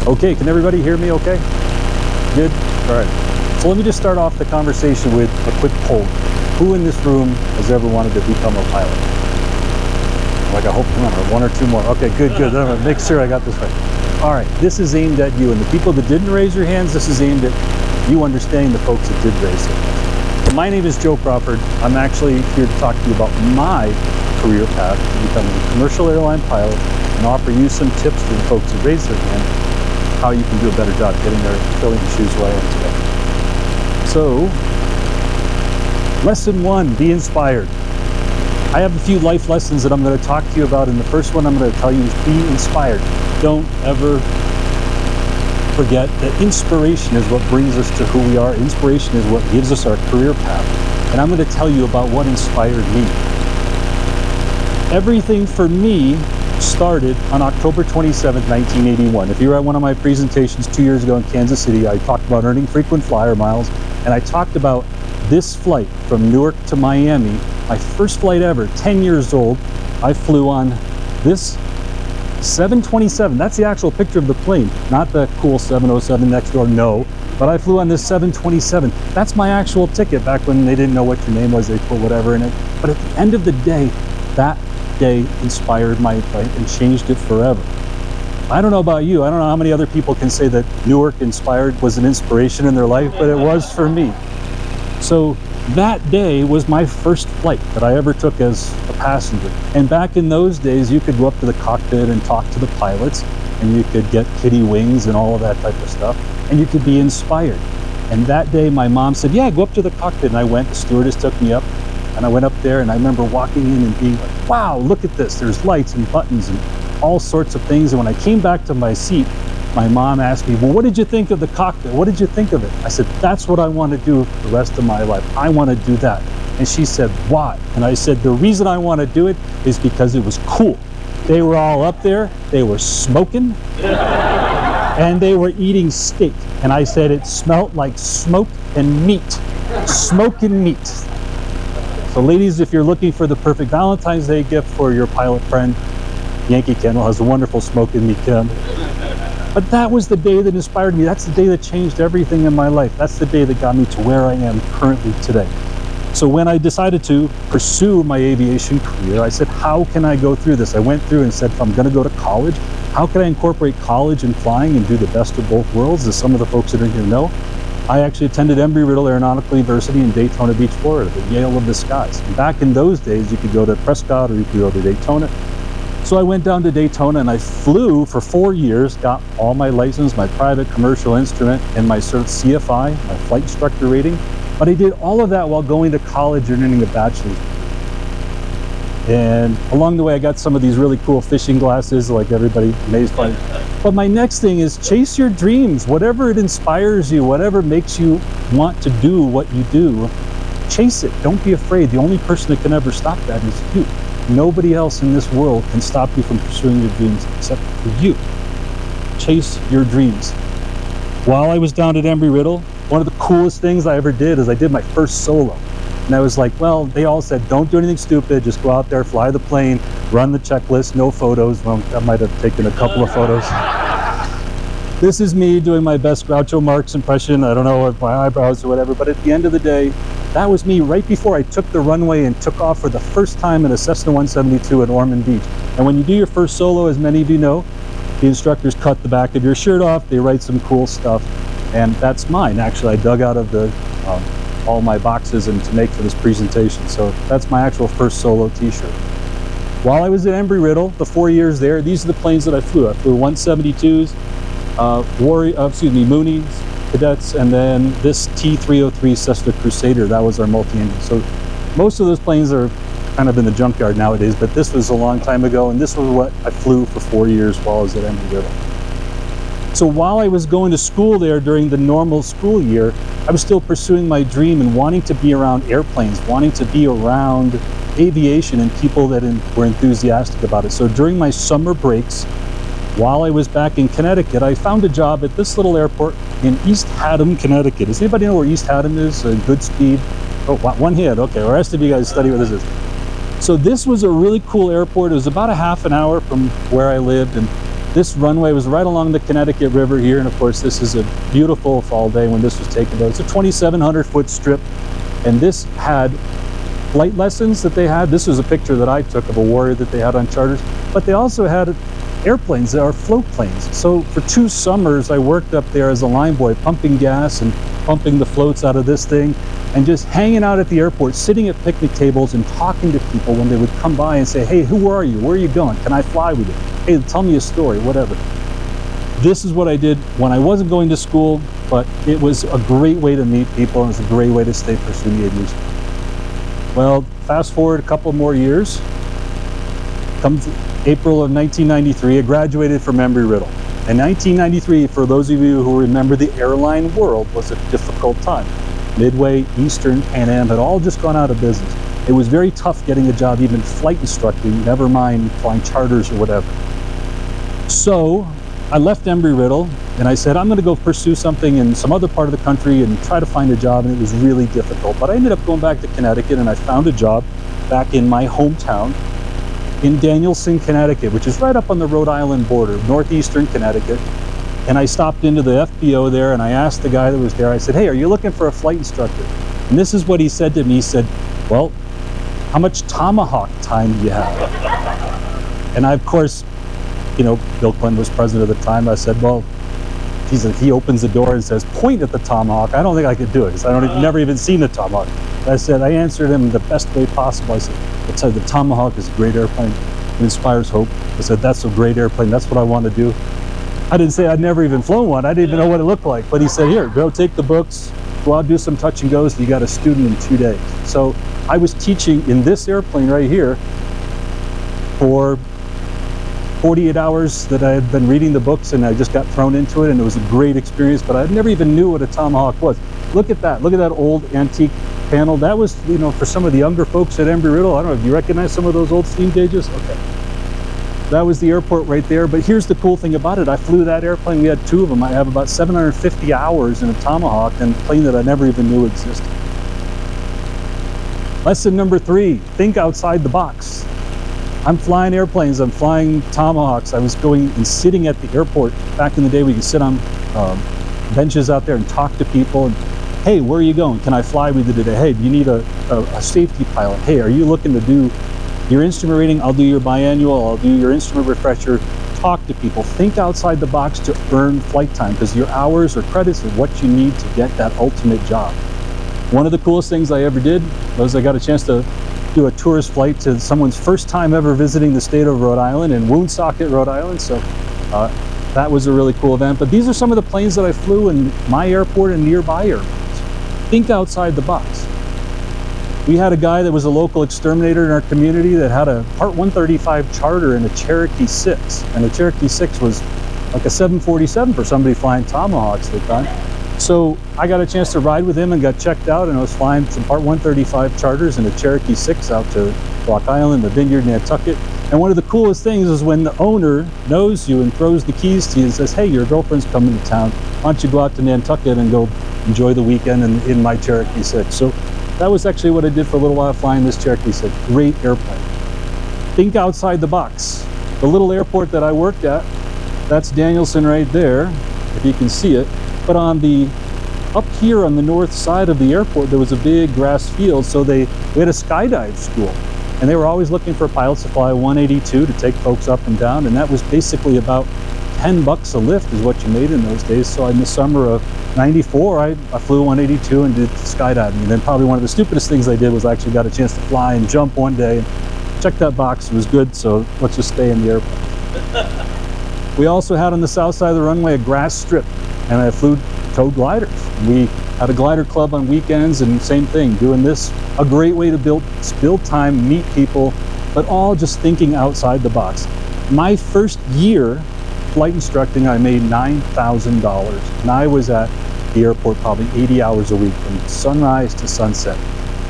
Okay, can everybody hear me okay? Good? All right. So let me just start off the conversation with a quick poll. Who in this room has ever wanted to become a pilot? Like, I hope, come on, one or two more. Okay, good. I'm gonna make sure I got this right. All right, this is aimed at you. And the people that didn't raise your hands, this is aimed at you understanding the folks that did raise their hands. So my name is Joe Crawford. I'm actually here to talk to you about my career path to becoming a commercial airline pilot and offer you some tips for the folks that raise their hand, how you can do a better job getting there, filling the shoes where I am today. So, lesson one, be inspired. I have a few life lessons that I'm going to talk to you about, and the first one I'm going to tell you is be inspired. Don't ever forget that inspiration is what brings us to who we are. Inspiration is what gives us our career path. And I'm going to tell you about what inspired me. Everything for me started on October 27th, 1981. If you were at one of my presentations 2 years ago in Kansas City, I talked about earning frequent flyer miles, and I talked about this flight from Newark to Miami, my first flight ever, 10 years old. I flew on this 727. That's the actual picture of the plane, not the cool 707 next door, no. But I flew on this 727. That's my actual ticket back when they didn't know what your name was, they put whatever in it. But at the end of the day, that day inspired my flight and changed it forever. I don't know about you. I don't know how many other people can say that Newark was an inspiration in their life, but it was for me. So that day was my first flight that I ever took as a passenger. And back in those days, you could go up to the cockpit and talk to the pilots, and you could get kitty wings and all of that type of stuff, and you could be inspired. And that day, my mom said, yeah, go up to the cockpit. And I went, the stewardess took me up, and I went up there, and I remember walking in and being like, wow, look at this. There's lights and buttons and all sorts of things. And when I came back to my seat, my mom asked me, well, what did you think of the cockpit? What did you think of it? I said, that's what I want to do the rest of my life. I want to do that. And she said, why? And I said, the reason I want to do it is because it was cool. They were all up there, they were smoking, and they were eating steak. And I said, it smelled like smoke and meat. Smoke and meat. So ladies, if you're looking for the perfect Valentine's Day gift for your pilot friend, Yankee Candle has a wonderful smoke and meat candle. But that was the day that inspired me. That's the day that changed everything in my life. That's the day that got me to where I am currently today. So when I decided to pursue my aviation career, I said, how can I go through this? I went through and said, if I'm going to go to college, how can I incorporate college and flying and do the best of both worlds? As some of the folks that are here know, I actually attended Embry-Riddle Aeronautical University in Daytona Beach, Florida, the Yale of the skies. And back in those days, you could go to Prescott or you could go to Daytona. So I went down to Daytona and I flew for 4 years, got all my license, my private commercial instrument, and my CFI, my flight instructor rating. But I did all of that while going to college and earning a bachelor's. And along the way, I got some of these really cool fishing glasses, like everybody amazed by. But my next thing is chase your dreams. Whatever it inspires you, whatever makes you want to do what you do, chase it. Don't be afraid. The only person that can ever stop that is you. Nobody else in this world can stop you from pursuing your dreams except for you. Chase your dreams. While I was down at Embry-Riddle, one of the coolest things I ever did is I did my first solo. And I was like, well, they all said, don't do anything stupid. Just go out there, fly the plane, run the checklist, no photos. Well, I might have taken a couple of photos. This is me doing my best Groucho Marx impression. I don't know if my eyebrows or whatever, but at the end of the day, that was me right before I took the runway and took off for the first time in a Cessna 172 at Ormond Beach. And when you do your first solo, as many of you know, the instructors cut the back of your shirt off, they write some cool stuff, and that's mine. Actually, I dug out of the all my boxes and to make for this presentation. So that's my actual first solo t-shirt. While I was at Embry-Riddle, the 4 years there, these are the planes that I flew. I flew 172s, Moonies, Cadets, and then this T303 Cessna Crusader. That was our multi-engine. So most of those planes are kind of in the junkyard nowadays, but this was a long time ago, and this was what I flew for 4 years while I was at Embry-Riddle. So while I was going to school there during the normal school year, I was still pursuing my dream and wanting to be around airplanes, wanting to be around aviation and people that were enthusiastic about it. So during my summer breaks, while I was back in Connecticut, I found a job at this little airport in East Haddam, Connecticut. Does anybody know where East Haddam is? Goodspeed? Oh, one hand. Okay, the rest of you guys study what this is. So this was a really cool airport. It was about a half an hour from where I lived, and This runway was right along the Connecticut River here, and of course this is a beautiful fall day when this was taken. It's a 2,700-foot strip, and this had flight lessons that they had. This was a picture that I took of a Warrior that they had on charters, but they also had airplanes that are float planes. So for 2 summers I worked up there as a line boy, pumping gas and pumping the floats out of this thing, and just hanging out at the airport, sitting at picnic tables and talking to people when they would come by and say, hey, who are you? Where are you going? Can I fly with you? Hey, tell me a story, whatever. This is what I did when I wasn't going to school, but it was a great way to meet people, and it was a great way to stay pursuing aviation. Well, fast forward a couple more years, comes April of 1993, I graduated from Embry-Riddle. In 1993, for those of you who remember, the airline world was a difficult time. Midway, Eastern, Pan Am had all just gone out of business. It was very tough getting a job, even flight instructing, never mind flying charters or whatever. So I left Embry-Riddle and I said, I'm going to go pursue something in some other part of the country and try to find a job, and it was really difficult. But I ended up going back to Connecticut, and I found a job back in my hometown in Danielson, Connecticut, which is right up on the Rhode Island border, northeastern Connecticut. And I stopped into the FBO there, and I asked the guy that was there, I said, hey, are you looking for a flight instructor? And this is what he said to me. He said, well, how much Tomahawk time do you have? And I, of course, you know, Bill Clinton was president at the time. I said, well, he opens the door and says, point at the Tomahawk. I don't think I could do it, because never even seen a Tomahawk. I answered him the best way possible. I said, the Tomahawk is a great airplane. It inspires hope. I said, that's a great airplane. That's what I want to do. I didn't say I'd never even flown one. I didn't even know what it looked like. But he said, here, go take the books, go out, do some touch and goes. You got a student in 2 days. So I was teaching in this airplane right here for 48 hours that I had been reading the books, and I just got thrown into it, and it was a great experience, but I never even knew what a Tomahawk was. Look at that. Look at that old antique panel. That was, you know, for some of the younger folks at Embry-Riddle. I don't know if you recognize some of those old steam gauges. Okay. That was the airport right there. But here's the cool thing about it. I flew that airplane. We had 2 of them. I have about 750 hours in a Tomahawk, and a plane that I never even knew existed. Lesson number 3, think outside the box. I'm flying airplanes, I'm flying Tomahawks. I was going and sitting at the airport. Back in the day, we could sit on benches out there and talk to people. And, hey, where are you going? Can I fly with you today? Hey, do you need a safety pilot? Hey, are you looking to do your instrument rating? I'll do your biannual, I'll do your instrument refresher. Talk to people. Think outside the box to earn flight time, because your hours or credits are what you need to get that ultimate job. One of the coolest things I ever did was I got a chance to do a tourist flight to someone's first time ever visiting the state of Rhode Island in Woonsocket, Rhode Island. So that was a really cool event. But these are some of the planes that I flew in my airport and nearby airports. Think outside the box. We had a guy that was a local exterminator in our community that had a Part 135 charter in a Cherokee 6. And the Cherokee 6 was like a 747 for somebody flying Tomahawks at the time. So I got a chance to ride with him and got checked out, and I was flying some Part 135 charters in a Cherokee 6 out to Block Island, the Vineyard, Nantucket. And one of the coolest things is when the owner knows you and throws the keys to you and says, hey, your girlfriend's coming to town. Why don't you go out to Nantucket and go enjoy the weekend in my Cherokee 6. So that was actually what I did for a little while, flying this Cherokee 6. Great airplane. Think outside the box. The little airport that I worked at, that's Danielson right there, if you can see it. But up here on the north side of the airport, there was a big grass field, so we had a skydive school. And they were always looking for pilots to fly 182 to take folks up and down, and that was basically about $10 a lift is what you made in those days. So in the summer of '94, I flew 182 and did skydiving. And then probably one of the stupidest things I did was I actually got a chance to fly and jump one day and check that box. It was good, so let's just stay in the airplane. We also had on the south side of the runway a grass strip, and I towed gliders. We had a glider club on weekends, and same thing, doing this. A great way to build time, meet people, but all just thinking outside the box. My first year flight instructing, I made $9,000, and I was at the airport probably 80 hours a week from sunrise to sunset.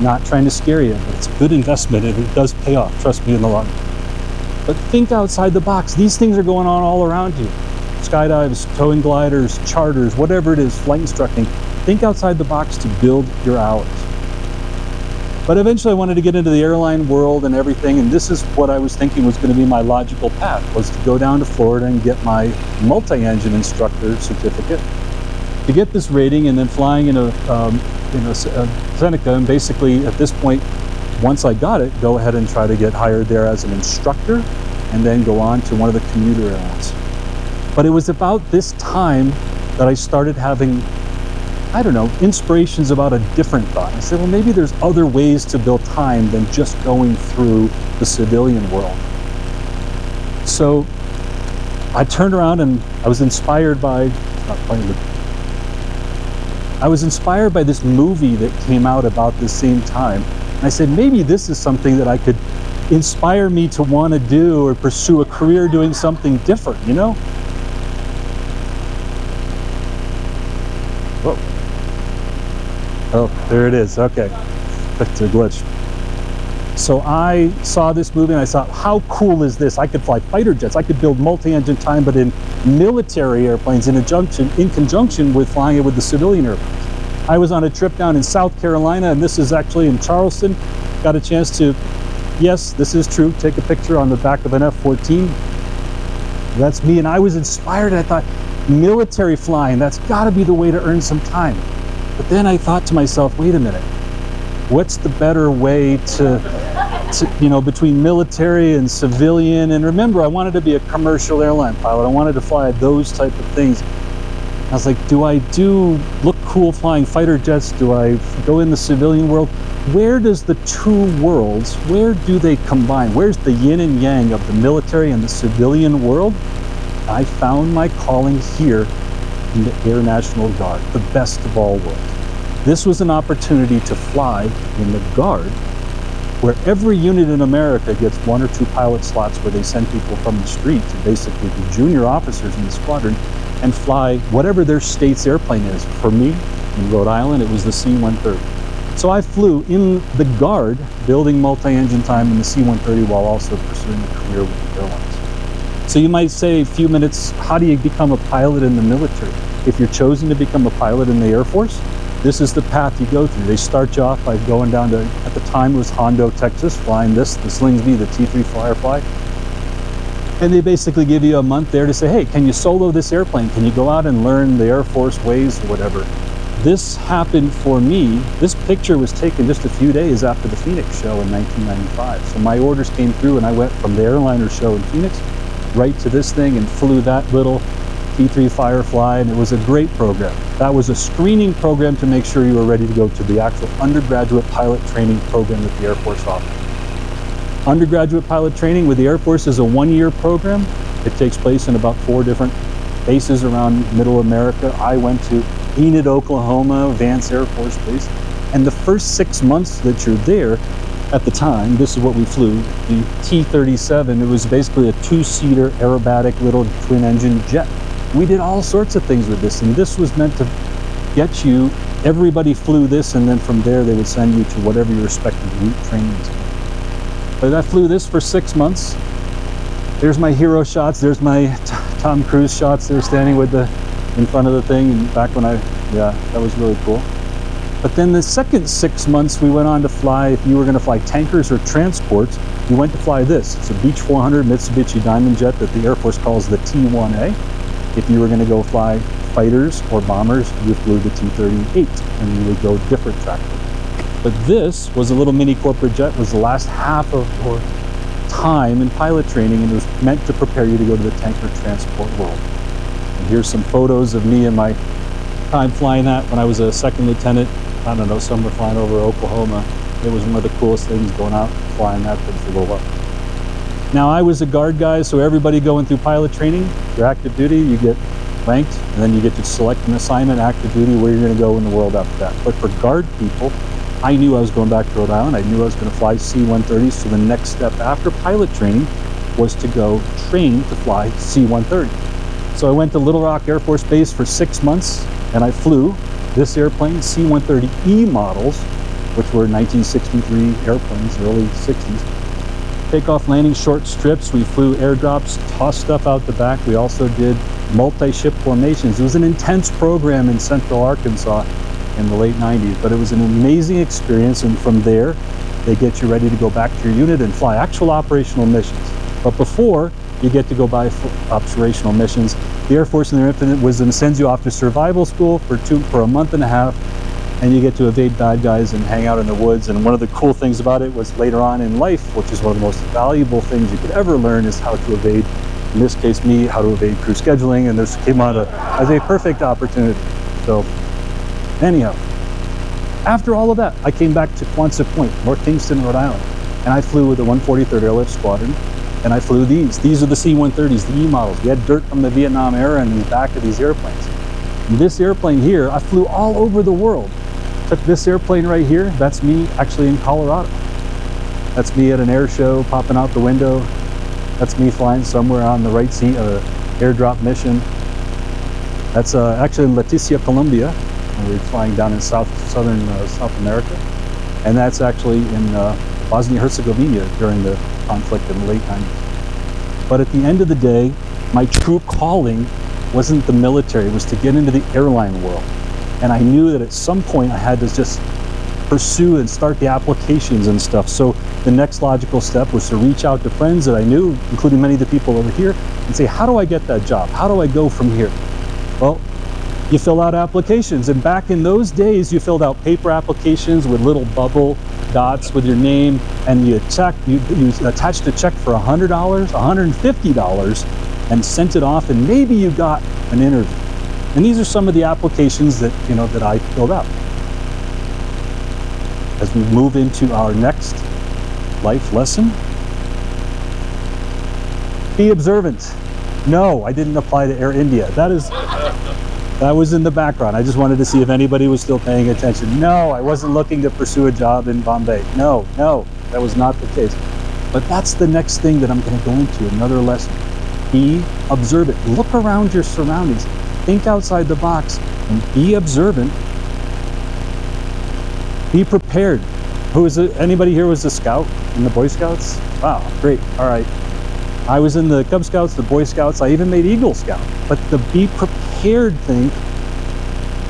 Not trying to scare you, but it's a good investment, and it does pay off, trust me, in the long run. But think outside the box. These things are going on all around you. Skydives, towing gliders, charters, whatever it is, flight instructing. Think outside the box to build your hours. But eventually I wanted to get into the airline world and everything, and this is what I was thinking was going to be my logical path, was to go down to Florida and get my multi-engine instructor certificate, to get this rating, and then flying in a Seneca, and basically at this point, once I got it, go ahead and try to get hired there as an instructor, and then go on to one of the commuter airlines. But it was about this time that I started having, I don't know, inspirations about a different thought. I said, well, maybe there's other ways to build time than just going through the civilian world. So I turned around and I was inspired by, this movie that came out about the same time. And I said, maybe this is something that I could inspire me to want to do or pursue a career doing something different, you know? Whoa. Oh, there it is. Okay. That's a glitch. So I saw this movie and I thought, how cool is this? I could fly fighter jets. I could build multi-engine time, but in military airplanes in conjunction with flying it with the civilian airplanes. I was on a trip down in South Carolina, and this is actually in Charleston. Got a chance to, yes, this is true, take a picture on the back of an F-14. That's me, and I was inspired. I thought, military flying, that's gotta be the way to earn some time. But then I thought to myself, wait a minute, what's the better way to, you know, between military and civilian? And remember, I wanted to be a commercial airline pilot. I wanted to fly those type of things. I was like, do I look cool flying fighter jets? Do I go in the civilian world? Where does the two worlds, where do they combine? Where's the yin and yang of the military and the civilian world? I found my calling here in the Air National Guard, the best of all worlds. This was an opportunity to fly in the Guard, where every unit in America gets 1 or 2 pilot slots where they send people from the street to basically be junior officers in the squadron and fly whatever their state's airplane is. For me, in Rhode Island, it was the C-130. So I flew in the Guard, building multi-engine time in the C-130 while also pursuing a career with the airlines. So you might say, a few minutes, how do you become a pilot in the military? If you're chosen to become a pilot in the Air Force, this is the path you go through. They start you off by going down to, at the time it was Hondo, Texas, flying the Slingsby, the T-3 Firefly. And they basically give you a month there to say, hey, can you solo this airplane? Can you go out and learn the Air Force ways or whatever? This happened for me. This picture was taken just a few days after the Phoenix show in 1995. So my orders came through and I went from the Airliners show in Phoenix right to this thing and flew that little T-3 Firefly, and it was a great program. That was a screening program to make sure you were ready to go to the actual undergraduate pilot training program that the Air Force offers. Undergraduate pilot training with the Air Force is a 1-year program. It takes place in about 4 different bases around Middle America. I went to Enid, Oklahoma, Vance Air Force Base. And the first 6 months that you're there, at the time, this is what we flew, the T-37. It was basically a 2-seater aerobatic little twin-engine jet. We did all sorts of things with this, and this was meant to get you, everybody flew this, and then from there they would send you to whatever your respective route training is. But I flew this for 6 months. There's my hero shots. There's my Tom Cruise shots there standing with in front of the thing. And back when yeah, that was really cool. But then the second 6 months we went on to fly, if you were going to fly tankers or transports, you went to fly this. It's a Beech 400 Mitsubishi Diamond jet that the Air Force calls the T-1A. If you were going to go fly fighters or bombers, you flew the T-38 and you would go different track. But this was a little mini corporate jet. It was the last half of your time in pilot training, and it was meant to prepare you to go to the tanker transport world. And here's some photos of me and my time flying that when I was a second lieutenant. I don't know, somewhere flying over Oklahoma. It was one of the coolest things, going out flying that thing for a little while. Now, I was a Guard guy, so everybody going through pilot training, you're active duty, you get ranked, and then you get to select an assignment, active duty, where you're going to go in the world after that. But for Guard people, I knew I was going back to Rhode Island. I knew I was going to fly C-130s, so the next step after pilot training was to go train to fly C-130. So I went to Little Rock Air Force Base for 6 months, and I flew this airplane, C-130E models, which were 1963 airplanes, early 60s. Takeoff, landing, short strips. We flew airdrops, tossed stuff out the back. We also did multi-ship formations. It was an intense program in Central Arkansas. in the late 90s. But it was an amazing experience, and from there, they get you ready to go back to your unit and fly actual operational missions. But before, you get to go by operational missions. The Air Force in their infinite wisdom sends you off to survival school for a month and a half, and you get to evade bad guys and hang out in the woods. And one of the cool things about it was later on in life, which is one of the most valuable things you could ever learn, is how to evade, in this case me, how to evade crew scheduling, and this came out as a perfect opportunity. So anyhow, after all of that, I came back to Quonset Point, North Kingston, Rhode Island, and I flew with the 143rd Airlift Squadron, and I flew these. These are the C-130s, the E models. We had dirt from the Vietnam era in the back of these airplanes. And this airplane here, I flew all over the world. Took this airplane right here, that's me actually in Colorado. That's me at an air show, popping out the window. That's me flying somewhere on the right seat of an airdrop mission. That's actually in Leticia, Colombia. We were flying down in southern South America. And that's actually in Bosnia-Herzegovina during the conflict in the late 90s. But at the end of the day, my true calling wasn't the military, it was to get into the airline world. And I knew that at some point I had to just pursue and start the applications and stuff. So the next logical step was to reach out to friends that I knew, including many of the people over here, and say, how do I get that job? How do I go from here? Well, you fill out applications. And back in those days, you filled out paper applications with little bubble dots with your name, and you attached a check for $100, $150, and sent it off, and maybe you got an interview. And these are some of the applications that, that I filled out. As we move into our next life lesson, be observant. No, I didn't apply to Air India. That was in the background. I just wanted to see if anybody was still paying attention. No, I wasn't looking to pursue a job in Bombay. No, that was not the case. But that's the next thing that I'm going to go into, another lesson. Be observant. Look around your surroundings. Think outside the box and be observant. Be prepared. Anybody here was a scout in the Boy Scouts? Wow, great. All right. I was in the Cub Scouts, the Boy Scouts. I even made Eagle Scout. But the be prepared thing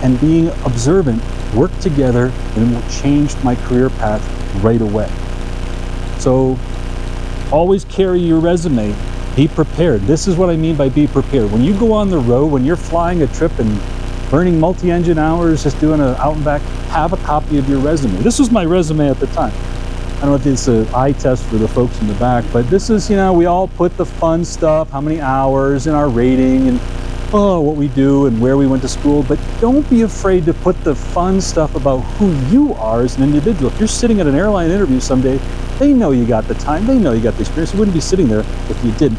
and being observant work together, and it changed my career path right away. So always carry your resume. Be prepared. This is what I mean by be prepared. When you go on the road, when you're flying a trip and burning multi-engine hours, just doing an out and back, have a copy of your resume. This was my resume at the time. I don't know if it's an eye test for the folks in the back, but this is, we all put the fun stuff, how many hours and our rating and what we do and where we went to school, but don't be afraid to put the fun stuff about who you are as an individual. If you're sitting at an airline interview someday, they know you got the time, they know you got the experience. You wouldn't be sitting there if you didn't.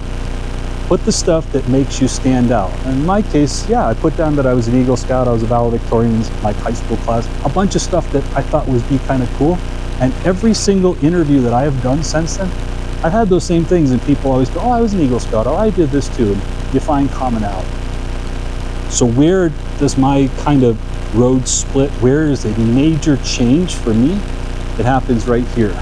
Put the stuff that makes you stand out. In my case, yeah, I put down that I was an Eagle Scout, I was a valedictorian in my high school class, a bunch of stuff that I thought would be kind of cool. And every single interview that I have done since then, I've had those same things, and people always go, oh, I was an Eagle Scout, oh, I did this too, and you find commonality. So where does my kind of road split? Where is a major change for me? It happens right here.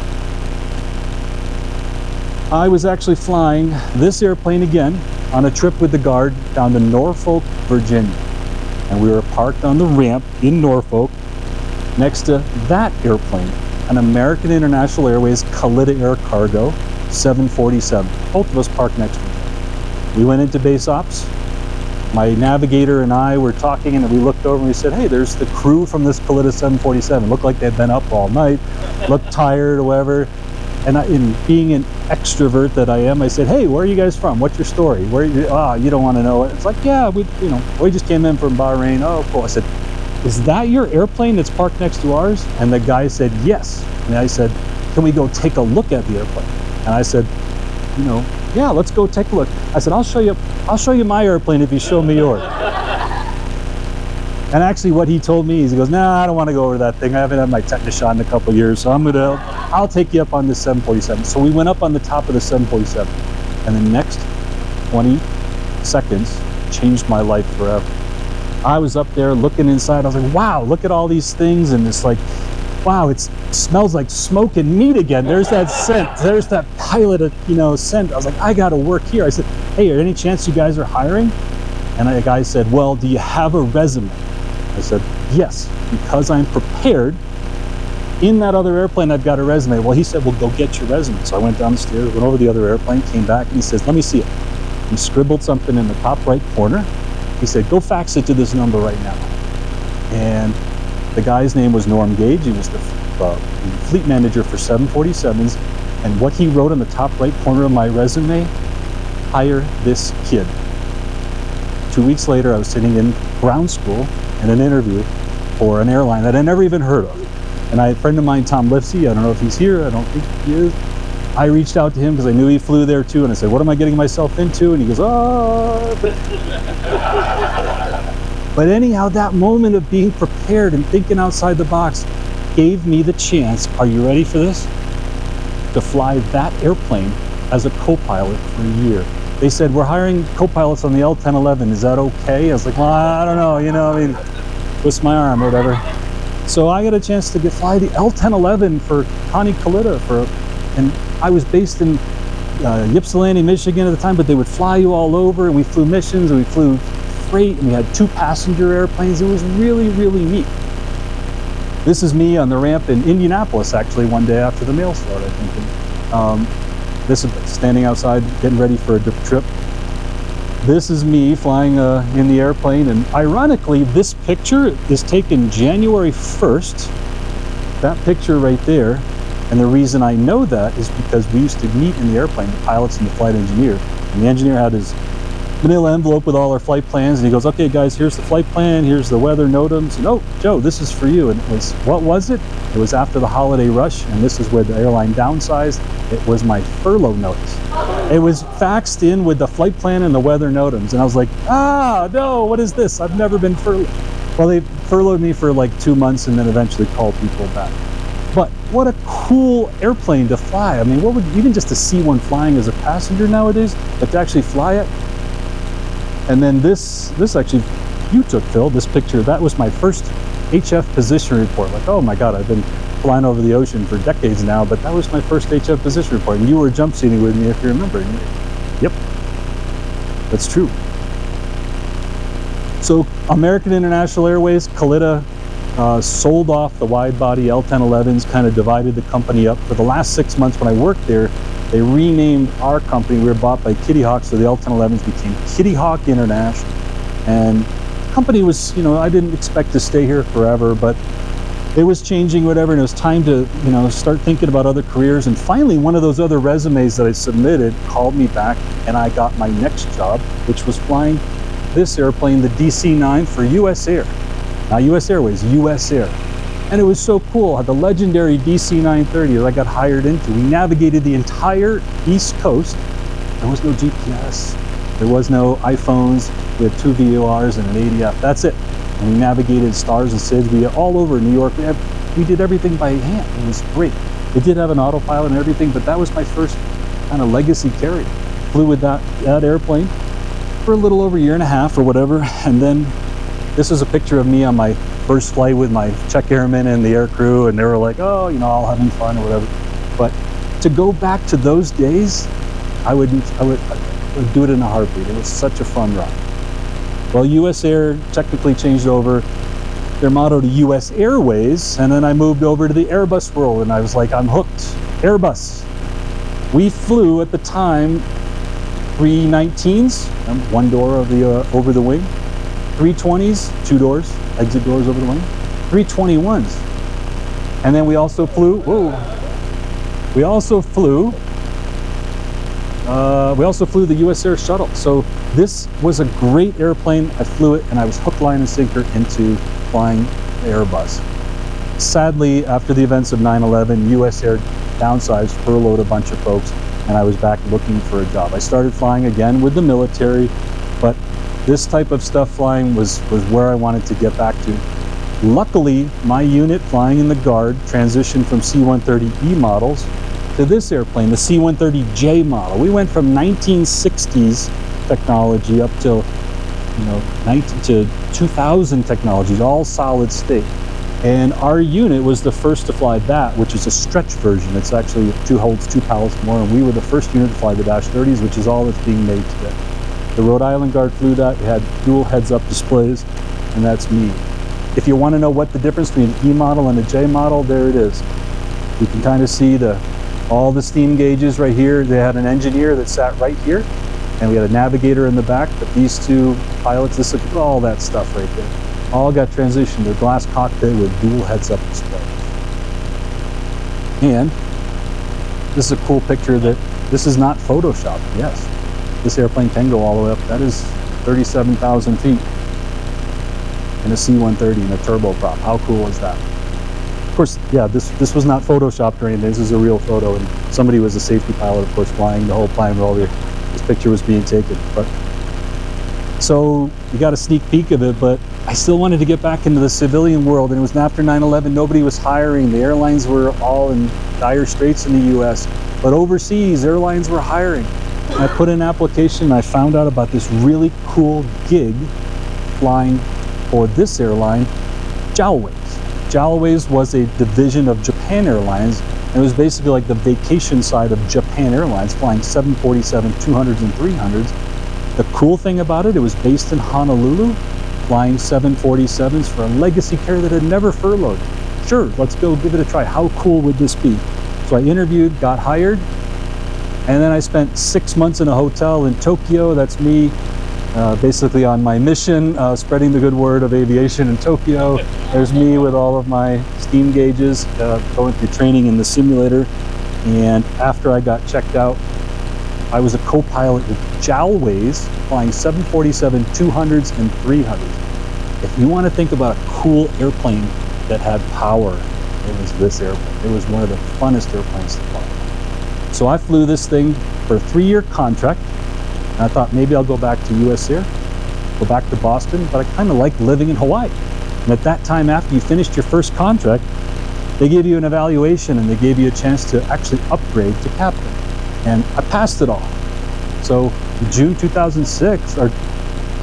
I was actually flying this airplane again on a trip with the Guard down to Norfolk, Virginia. And we were parked on the ramp in Norfolk next to that airplane, an American International Airways Kalitta Air Cargo 747. Both of us parked next to each other. We went into base ops. My navigator and I were talking, and we looked over and we said, hey, there's the crew from this Kalitta 747. Looked like they'd been up all night, looked tired or whatever. And in being an extrovert that I am, I said, hey, where are you guys from? What's your story? Where are you? You don't want to know it. It's like, yeah, we just came in from Bahrain. Oh, cool. I said, is that your airplane that's parked next to ours? And the guy said, yes. And I said, can we go take a look at the airplane? And I said, yeah, let's go take a look. I said, I'll show you my airplane if you show me yours. And actually what he told me is, he goes, nah, I don't want to go over that thing. I haven't had my tetanus shot in a couple of years, so I'll take you up on this 747. So we went up on the top of the 747, and the next 20 seconds changed my life forever. I was up there looking inside. I was like, wow, look at all these things. And it's like, wow, it smells like smoke and meat again. There's that scent. There's that pilot, scent. I was like, I got to work here. I said, hey, any chance you guys are hiring? And the guy said, well, do you have a resume? I said, yes, because I'm prepared. In that other airplane, I've got a resume. Well, he said, well, go get your resume. So I went down the stairs, went over to the other airplane, came back, and he says, let me see it. He scribbled something in the top right corner. He said, go fax it to this number right now. And the guy's name was Norm Gage. He was the fleet manager for 747s. And what he wrote in the top right corner of my resume, hire this kid. 2 weeks later, I was sitting in ground school in an interview for an airline that I never even heard of. And I had a friend of mine, Tom Lipsey, I don't know if he's here, I don't think he is. I reached out to him because I knew he flew there too, and I said, what am I getting myself into? And he goes, oh. But anyhow, that moment of being prepared and thinking outside the box gave me the chance, are you ready for this? To fly that airplane as a co-pilot for a year. They said, we're hiring co-pilots on the L1011, is that okay? I was like, well, I don't know, you know, I mean, twist my arm or whatever. So I got a chance to fly the L1011 for Connie Kalita and I was based in Ypsilanti, Michigan at the time, but they would fly you all over, and we flew missions, and we flew freight, and we had 2 passenger airplanes. It was really, really neat. This is me on the ramp in Indianapolis, actually, one day after the mail start, I think. This is standing outside, getting ready for a trip. This is me flying in the airplane, and ironically, this picture is taken January 1st. That picture right there. And the reason I know that is because we used to meet in the airplane, the pilots and the flight engineer. And the engineer had his manila envelope with all our flight plans, and he goes, okay guys, here's the flight plan, here's the weather NOTAMs, and oh, Joe, this is for you. And it was, what was it? It was after the holiday rush, and this is where the airline downsized. It was my furlough notice. It was faxed in with the flight plan and the weather NOTAMs, and I was like, ah, no, what is this? I've never been furloughed. Well, they furloughed me for like 2 months and then eventually called people back. But what a cool airplane to fly. I mean, what would, even just to see one flying as a passenger nowadays, but to actually fly it. And then this actually, you took, Phil, this picture. That was my first HF position report. Like, oh my God, I've been flying over the ocean for decades now, but that was my first HF position report. And you were jump seating with me, if you remember. Yep, that's true. So American International Airways, Kalita, sold off the wide-body L1011s, kind of divided the company up. For the last 6 months when I worked there, they renamed our company. We were bought by Kitty Hawk, so the L1011s became Kitty Hawk International. And the company was, you know, I didn't expect to stay here forever, but it was changing, whatever, and it was time to, you know, start thinking about other careers. And finally, one of those other resumes that I submitted called me back, and I got my next job, which was flying this airplane, the DC-9, for US Air. Not US Airways, US Air. And it was so cool. The legendary DC-930 that I got hired into. We navigated the entire East Coast. There was no GPS. There was no iPhones. We had 2 VORs and an ADF. That's it. And we navigated stars and SIDS. We were all over New York. We did everything by hand. It was great. It did have an autopilot and everything, but that was my first kind of legacy carrier. Flew with that airplane for a little over a year and a half or whatever. And then this is a picture of me on my first flight with my check airmen and the air crew, and they were like, oh, you know, all having fun or whatever. But to go back to those days, I would do it in a heartbeat. It was such a fun ride. Well, US Air technically changed over their motto to US Airways, and then I moved over to the Airbus world, and I was like, I'm hooked. Airbus. We flew at the time 319s, one door of the over the wing. 320s, 2 doors, exit doors over the wing, 321s. And then we also flew, we also flew the US Air Shuttle. So this was a great airplane. I flew it, and I was hook, line, and sinker into flying Airbus. Sadly, after the events of 9/11, US Air downsized, furloughed a bunch of folks, and I was back looking for a job. I started flying again with the military, but this type of stuff flying was where I wanted to get back to. Luckily, my unit flying in the Guard transitioned from C-130E models to this airplane, the C-130J model. We went from 1960s technology up till, you know, 2000 technology, all solid state. And our unit was the first to fly that, which is a stretch version. It's actually holds 2 pallets more, and we were the first unit to fly the Dash 30s, which is all that's being made today. The Rhode Island Guard flew that. It had dual heads-up displays, and that's me. if you want to know what the difference between an E model and a J model, there it is. You can kind of see all the steam gauges right here. They had an engineer that sat right here, and we had a navigator in the back, but these two pilots, this is all that stuff right there, all got transitioned to a glass cockpit with dual heads-up display. And this is a cool picture that this is not photoshopped. Yes, this airplane can go all the way up. That is 37,000 feet in a C-130 in a turboprop. How cool is that? Of course, yeah, this was not photoshopped or anything. This is a real photo, and somebody was a safety pilot, of course, flying the whole plane while this picture was being taken. But so you got a sneak peek of it, but I still wanted to get back into the civilian world, and it was after 9/11. Nobody was hiring. The airlines were all in dire straits in the U.S., but overseas, airlines were hiring. And I put in an application, and I found out about this really cool gig flying for this airline, JALWAYS. JALWAYS was a division of Japan Airlines, and it was basically like the vacation side of Japan Airlines, flying 747-200s and 300s. The cool thing about it, it was based in Honolulu, flying 747s for a legacy carrier that had never furloughed. Sure, let's go give it a try. How cool would this be? So I interviewed, got hired, and then I spent 6 months in a hotel in Tokyo. That's me basically on my mission, spreading the good word of aviation in Tokyo. There's me with all of my steam gauges, going through training in the simulator. And after I got checked out, I was a co-pilot with JALWAYS, flying 747-200s and 300s. If you want to think about a cool airplane that had power, it was this airplane. It was one of the funnest airplanes to fly. So I flew this thing for a 3-year contract, and I thought maybe I'll go back to US Air, go back to Boston, but I kind of liked living in Hawaii. And at that time, after you finished your first contract, they gave you an evaluation, and they gave you a chance to actually upgrade to captain. And I passed it all. So in June 2006, I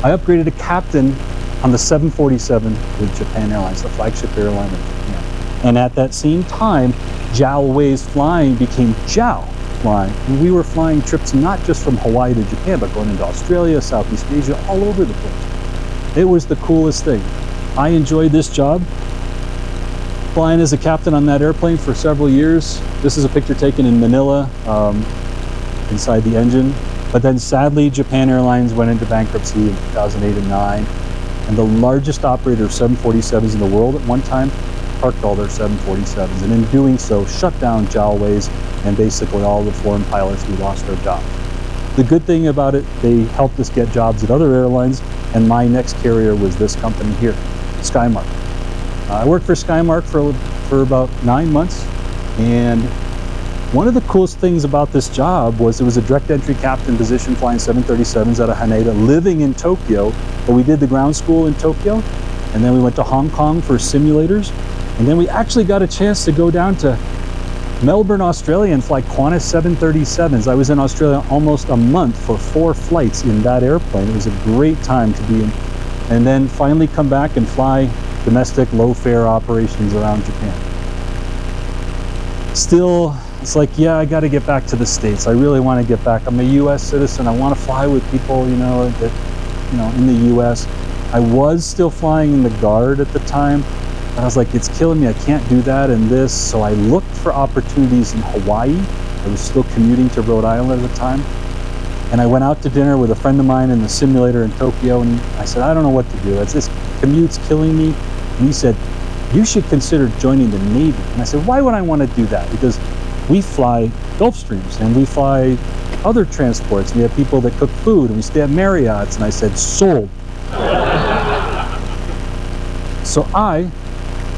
upgraded to captain on the 747 with Japan Airlines, the flagship airline of Japan. And at that same time, JALWAYS flying became JAL flying. And we were flying trips not just from Hawaii to Japan, but going into Australia, Southeast Asia, all over the place. It was the coolest thing. I enjoyed this job, flying as a captain on that airplane for several years. This is a picture taken in Manila, inside the engine. But then sadly, Japan Airlines went into bankruptcy in 2008 and 9. And the largest operator of 747s in the world at one time parked all their 747s. And in doing so, shut down JALWAYS, and basically all the foreign pilots, we lost our jobs. The good thing about it, they helped us get jobs at other airlines, and my next carrier was this company here, Skymark. I worked for Skymark for about 9 months, and one of the coolest things about this job was it was a direct entry captain position, flying 737s out of Haneda, living in Tokyo. But we did the ground school in Tokyo, and then we went to Hong Kong for simulators, and then we actually got a chance to go down to Melbourne, Australia, and fly Qantas 737s. I was in Australia almost a month for 4 flights in that airplane. It was a great time to be in. And then finally come back and fly domestic low-fare operations around Japan. Still, it's like, yeah, I got to get back to the States. I really want to get back. I'm a U.S. citizen. I want to fly with people, in the U.S. I was still flying in the Guard at the time. And I was like, it's killing me. I can't do that and this. So I looked for opportunities in Hawaii. I was still commuting to Rhode Island at the time. And I went out to dinner with a friend of mine in the simulator in Tokyo. And I said, I don't know what to do. This commute's killing me. And he said, you should consider joining the Navy. And I said, why would I want to do that? Because we fly Gulfstreams and we fly other transports. We have people that cook food and we stay at Marriott's. And I said, sold. So I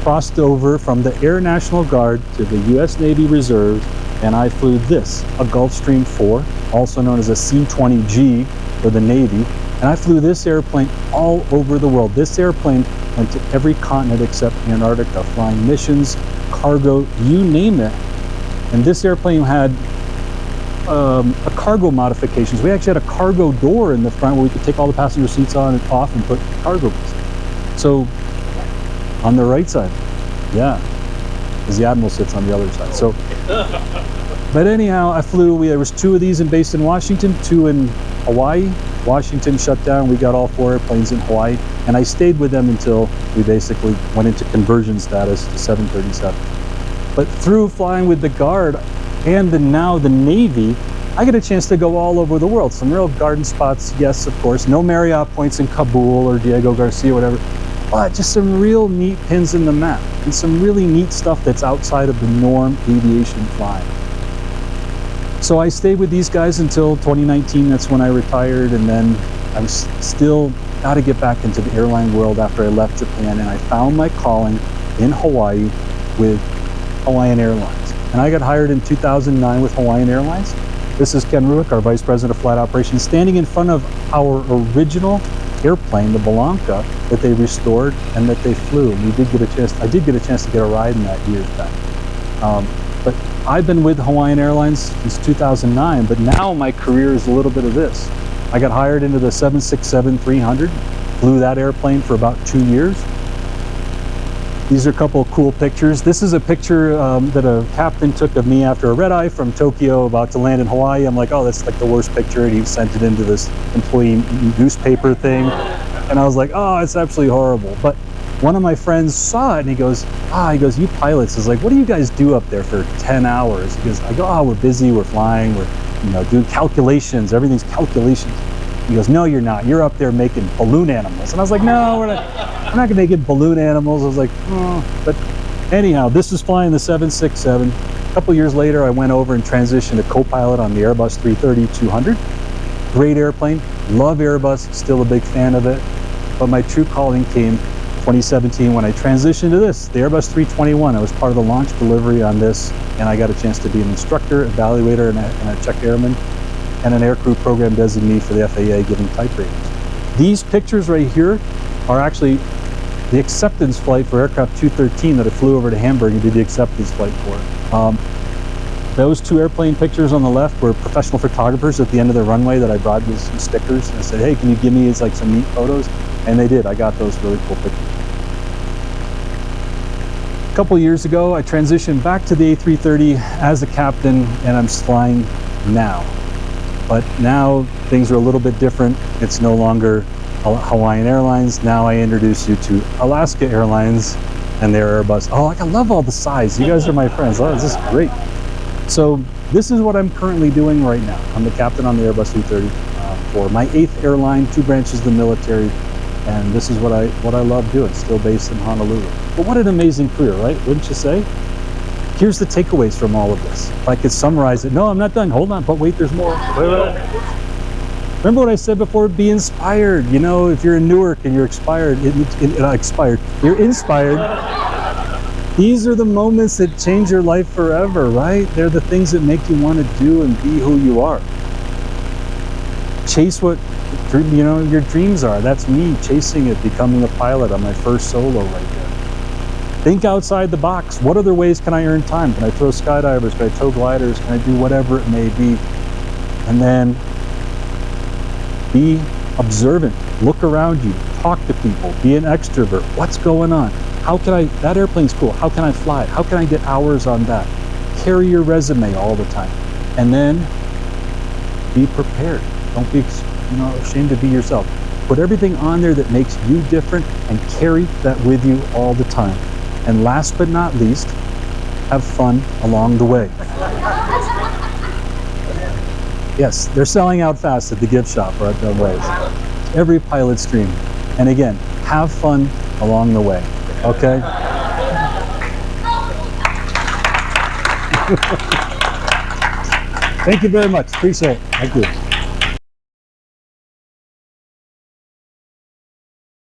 crossed over from the Air National Guard to the U.S. Navy Reserve, and I flew this, a Gulfstream 4, also known as a C-20G for the Navy. And I flew this airplane all over the world. This airplane went to every continent except Antarctica, flying missions, cargo, you name it. And this airplane had a cargo modifications. We actually had a cargo door in the front where we could take all the passenger seats on and off and put cargo. So on the right side, yeah, because the Admiral sits on the other side. So, but anyhow, I flew. There was 2 of these based in Washington, 2 in Hawaii, Washington shut down. We got all 4 airplanes in Hawaii, and I stayed with them until we basically went into conversion status to 737. But through flying with the Guard and now the Navy, I get a chance to go all over the world. Some real garden spots, yes, of course. No Marriott points in Kabul or Diego Garcia, whatever. But just some real neat pins in the map and some really neat stuff that's outside of the norm aviation flying. So I stayed with these guys until 2019. That's when I retired, and then I was still got to get back into the airline world after I left Japan, and I found my calling in Hawaii with Hawaiian Airlines. And I got hired in 2009 with Hawaiian Airlines. This is Ken Ruick, our Vice President of Flight Operations, standing in front of our original airplane, the Belanca, that they restored and that they flew. And I did get a chance to get a ride in that years back. But I've been with Hawaiian Airlines since 2009, but now my career is a little bit of this. I got hired into the 767-300, flew that airplane for about 2 years. These are a couple of cool pictures. This is a picture that a captain took of me after a red-eye from Tokyo about to land in Hawaii. I'm like, oh, that's like the worst picture, and he sent it into this employee newspaper thing. And I was like, oh, it's absolutely horrible. But one of my friends saw it, and he goes, you pilots, is like, what do you guys do up there for 10 hours? He goes, I go, oh, we're busy, we're flying, we're doing calculations, everything's calculations. He goes, no, you're not. You're up there making balloon animals. And I was like, no, we're not gonna make it balloon animals. I was like, oh. But anyhow, this is flying the 767. A couple years later, I went over and transitioned to co-pilot on the Airbus A330-200. Great airplane, love Airbus, still a big fan of it. But my true calling came 2017 when I transitioned to this, the Airbus 321. I was part of the launch delivery on this, and I got a chance to be an instructor, evaluator, and a check airman, and an aircrew program designee for the FAA giving type ratings. These pictures right here are actually the acceptance flight for aircraft 213 that I flew over to Hamburg and did the acceptance flight for. Those 2 airplane pictures on the left were professional photographers at the end of the runway that I brought with some stickers. And I said, hey, can you give me some neat photos? And they did. I got those really cool pictures. A couple years ago, I transitioned back to the A330 as a captain, and I'm flying now. But now things are a little bit different. It's no longer Hawaiian Airlines. Now I introduce you to Alaska Airlines and their Airbus. Oh, I love all the size. You guys are my friends. Oh, this is great. So this is what I'm currently doing right now. I'm the captain on the Airbus A330 for my 8th airline, 2 branches of the military, and this is what I love doing. Still based in Honolulu. But what an amazing career, right? Wouldn't you say? Here's the takeaways from all of this. If I could summarize it. No, I'm not done. Hold on. But wait, there's more. Wait. Remember what I said before? Be inspired. You know, if you're in Newark and you're you're inspired. These are the moments that change your life forever, right? They're the things that make you want to do and be who you are. Chase what your dreams are. That's me chasing it, becoming a pilot on my first solo right there. Think outside the box. What other ways can I earn time? Can I throw skydivers? Can I tow gliders? Can I do whatever it may be? And then be observant. Look around you. Talk to people. Be an extrovert. What's going on? How can that airplane's cool. How can I fly it? How can I get hours on that? Carry your resume all the time. And then be prepared. Don't be ashamed to be yourself. Put everything on there that makes you different and carry that with you all the time. And last but not least, have fun along the way. Yes, they're selling out fast at the gift shop or at the ways. Every pilot's dream. And again, have fun along the way. Okay? Thank you very much. Appreciate it. Thank you.